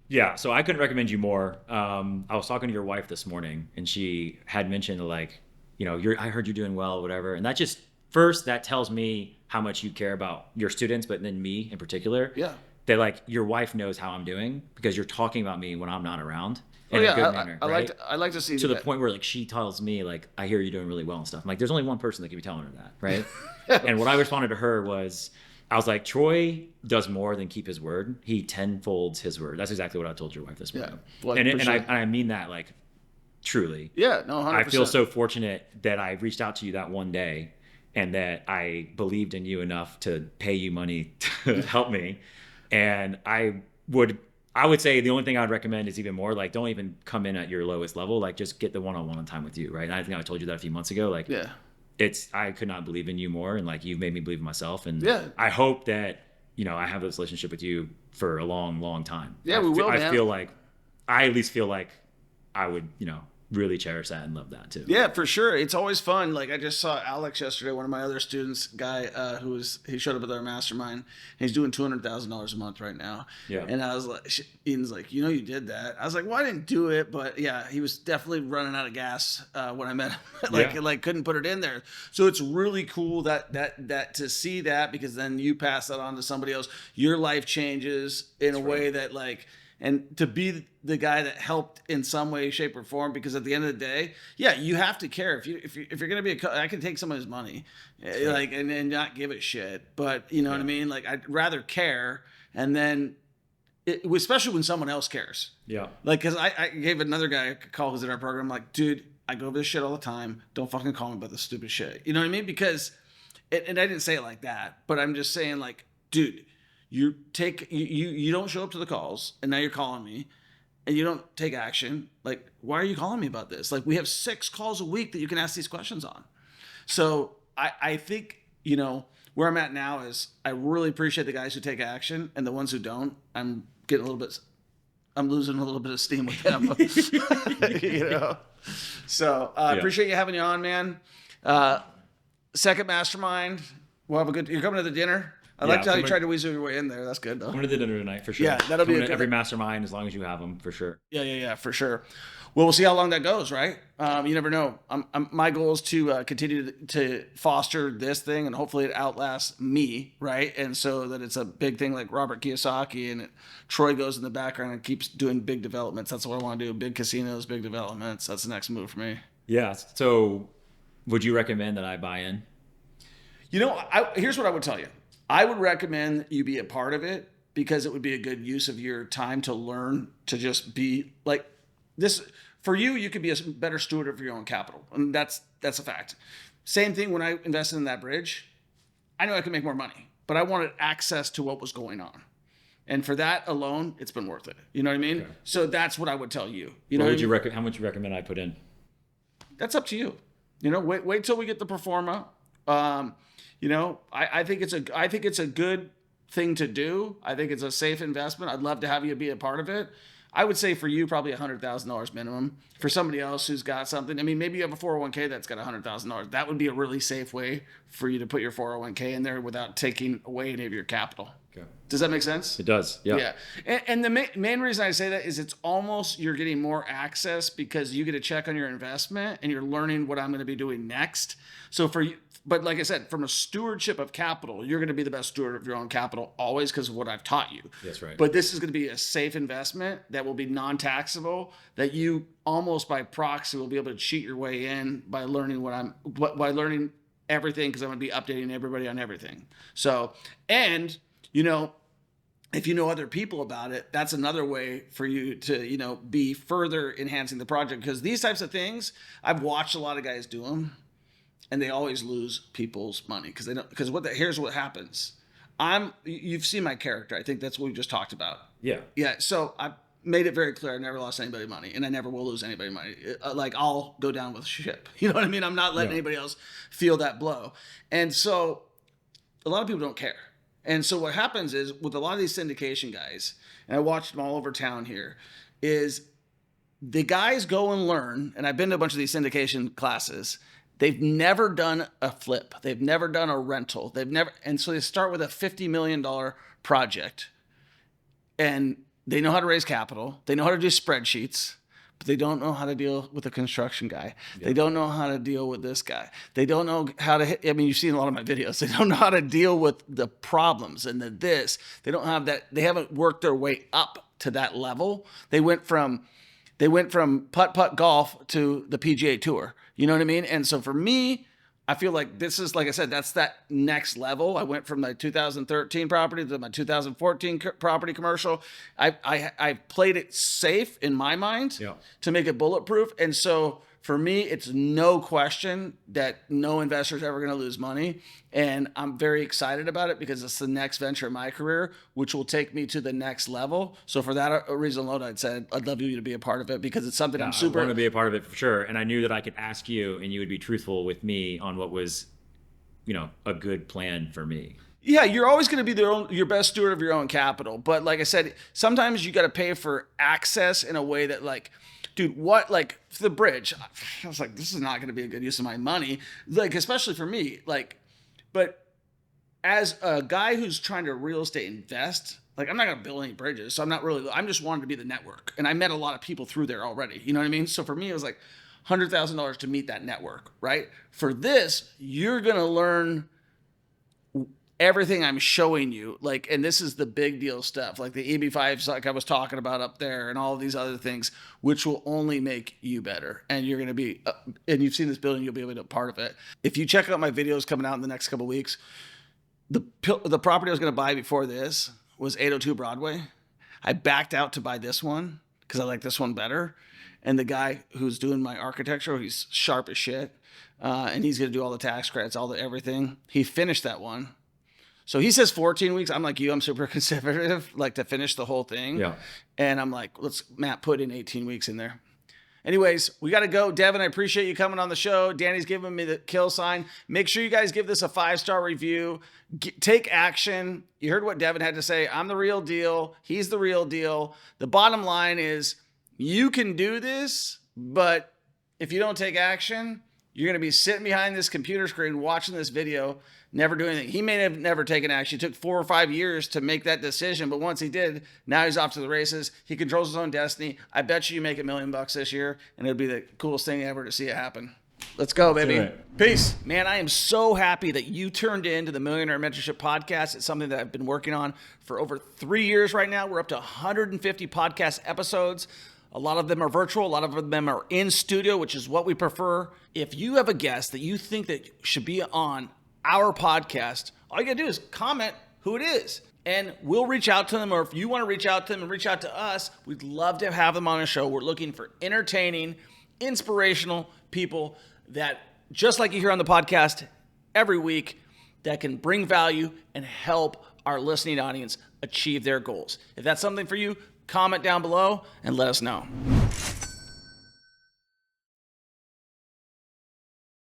Yeah, so I couldn't recommend you more. I was talking to your wife this morning, and she had mentioned, like, you know, I heard you're doing well, whatever. And that just, first, that tells me how much you care about your students, but then me in particular. Yeah. That, like, your wife knows how I'm doing because you're talking about me when I'm not around. In a good manner, right? I like to see to the point where, like, she tells me, like, I hear you're doing really well and stuff. I'm like, there's only one person that can be telling her that, right? And what I responded to her was, I was like, Troy does more than keep his word. He tenfolds his word. That's exactly what I told your wife this morning. Yeah. Well, and I mean that, like, truly. Yeah, no, 100%. I feel so fortunate that I reached out to you that one day and that I believed in you enough to pay you money to help me. And I would say the only thing I'd recommend is even more, like, don't even come in at your lowest level. Like, just get the one-on-one time with you, right? And I think I told you that a few months ago. Like, yeah. I could not believe in you more, and like, you've made me believe in myself. And yeah. I hope that, you know, I have this relationship with you for a long, long time. Yeah, we will, man. I at least feel like I would, you know, really cherish that and love that too. Yeah, for sure. It's always fun. Like, I just saw Alex yesterday, one of my other students, guy he showed up at our mastermind. He's doing $200,000 a month right now. Yeah. And I was like, Ian's like, you know, you did that. I was like, well, I didn't do it, but yeah, he was definitely running out of gas when I met him. Like couldn't put it in there. So it's really cool that to see that, because then you pass that on to somebody else. Your life changes in a way that, like, and to be the guy that helped in some way, shape, or form, because at the end of the day, yeah, you have to care. If you're gonna be I can take somebody's money, like, and not give a shit. But you know what I mean? Like, I'd rather care, and then, especially when someone else cares. Yeah. Like, because I gave another guy a call who's in our program. I'm like, dude, I go over this shit all the time. Don't fucking call me about this stupid shit. You know what I mean? Because, and I didn't say it like that, but I'm just saying, like, dude, you don't show up to the calls, and now you're calling me, and you don't take action. Like, why are you calling me about this? Like, we have 6 calls a week that you can ask these questions on. So I think, you know, where I'm at now is I really appreciate the guys who take action, and the ones who don't, I'm losing a little bit of steam with them. You know? So appreciate you having you on, man. Second mastermind. We'll have you're coming to the dinner? I liked how you tried to weasel your way in there. That's good, though. I'm going to the dinner tonight, for sure. Yeah, that'll be every mastermind, as long as you have them, for sure. Yeah, for sure. Well, we'll see how long that goes, right? You never know. My goal is to continue to foster this thing, and hopefully it outlasts me, right? And so that it's a big thing like Robert Kiyosaki, and Troy goes in the background and keeps doing big developments. That's what I want to do. Big casinos, big developments. That's the next move for me. Yeah. So Would you recommend that I buy in? Here's what I would tell you. I would recommend you be a part of it because it would be a good use of your time to learn to just be like this. For you, you could be a better steward of your own capital. And that's a fact. Same thing when I invested in that bridge. I knew I could make more money, but I wanted access to what was going on. And for that alone, it's been worth it. You know what I mean? Okay. So that's what I would tell you. How much you recommend I put in? That's up to you. Wait till we get the pro forma. I think it's a good thing to do. I think it's a safe investment. I'd love to have you be a part of it. I would say for you, probably $100,000 minimum. For somebody else who's got something, I mean, maybe you have a 401k that's got $100,000. That would be a really safe way for you to put your 401k in there without taking away any of your capital. Okay. Does that make sense? It does. Yeah. Yeah. And the main reason I say that is it's almost you're getting more access because you get a check on your investment and you're learning what I'm going to be doing next. So for you, but like I said, from a stewardship of capital, you're going to be the best steward of your own capital always because of what I've taught you. That's right. But this is going to be a safe investment that will be non-taxable, that you almost by proxy will be able to cheat your way in by learning by learning everything because I'm going to be updating everybody on everything. So, and if you know other people about it, that's another way for you to, be further enhancing the project because these types of things, I've watched a lot of guys do them. And they always lose people's money here's what happens. You've seen my character. I think that's what we just talked about. Yeah. Yeah. So I made it very clear. I never lost anybody money and I never will lose anybody money. I'll go down with ship. You know what I mean? I'm not letting anybody else feel that blow. And so a lot of people don't care. And so what happens is with a lot of these syndication guys, and I watched them all over town here, is the guys go and learn, and I've been to a bunch of these syndication classes. They've never done a flip. They've never done a rental. And so they start with a $50 million project and they know how to raise capital. They know how to do spreadsheets, but they don't know how to deal with a construction guy. Yeah. They don't know how to deal with this guy. They don't know how to you've seen a lot of my videos. They don't know how to deal with the problems and this. They don't have that. They haven't worked their way up to that level. They went from putt-putt golf to the PGA Tour. You know what I mean? And so for me, I feel like this is, like I said, that's that next level. I went from my 2013 property to my 2014 property commercial. I played it safe in my mind to make it bulletproof. And so for me, it's no question that no investor is ever going to lose money. And I'm very excited about it because it's the next venture in my career, which will take me to the next level. So for that reason alone, I'd love you to be a part of it because it's something I'm super... I want to be a part of it for sure. And I knew that I could ask you and you would be truthful with me on what was, a good plan for me. Yeah, you're always going to be your best steward of your own capital. But like I said, sometimes you got to pay for access in a way that dude, the bridge, I was like, this is not going to be a good use of my money. Especially for me, but as a guy who's trying to real estate invest, I'm not going to build any bridges. So I'm just wanting to be the network. And I met a lot of people through there already. You know what I mean? So for me, it was $100,000 to meet that network, right? For this, you're going to learn everything I'm showing you, and this is the big deal stuff, like the EB5s, like I was talking about up there, and all of these other things, which will only make you better. And you're going to be, and you've seen this building, you'll be able to be a part of it. If you check out my videos coming out in the next couple of weeks, the property I was going to buy before this was 802 Broadway. I backed out to buy this one because I like this one better. And the guy who's doing my architecture, he's sharp as shit, and he's going to do all the tax credits, all the everything. He finished that one. So he says 14 weeks. I'm like you. I'm super conservative, to finish the whole thing. Yeah. And I'm like, Matt, put in 18 weeks in there. Anyways, we got to go. Devin, I appreciate you coming on the show. Danny's giving me the kill sign. Make sure you guys give this a 5-star review. Take action. You heard what Devin had to say. I'm the real deal. He's the real deal. The bottom line is you can do this, but if you don't take action, you're going to be sitting behind this computer screen watching this video, never doing anything. He may have never taken action. It took 4 or 5 years to make that decision, but once he did, now he's off to the races. He controls his own destiny. I bet you make $1 million this year, and it'll be the coolest thing ever to see it happen. Let's go, baby. Peace. Man, I am so happy that you turned into the Millionaire Mentorship podcast. It's something that I've been working on for over 3 years right now. We're up to 150 podcast episodes. A lot of them are virtual. A lot of them are in studio, which is what we prefer. If you have a guest that you think that should be on our podcast, all you gotta do is comment who it is, and we'll reach out to them. Or if you want to reach out to them and reach out to us, we'd love to have them on a show. We're looking for entertaining, inspirational people that, just like you hear on the podcast every week, that can bring value and help our listening audience achieve their goals. If that's something for you, comment down below and let us know.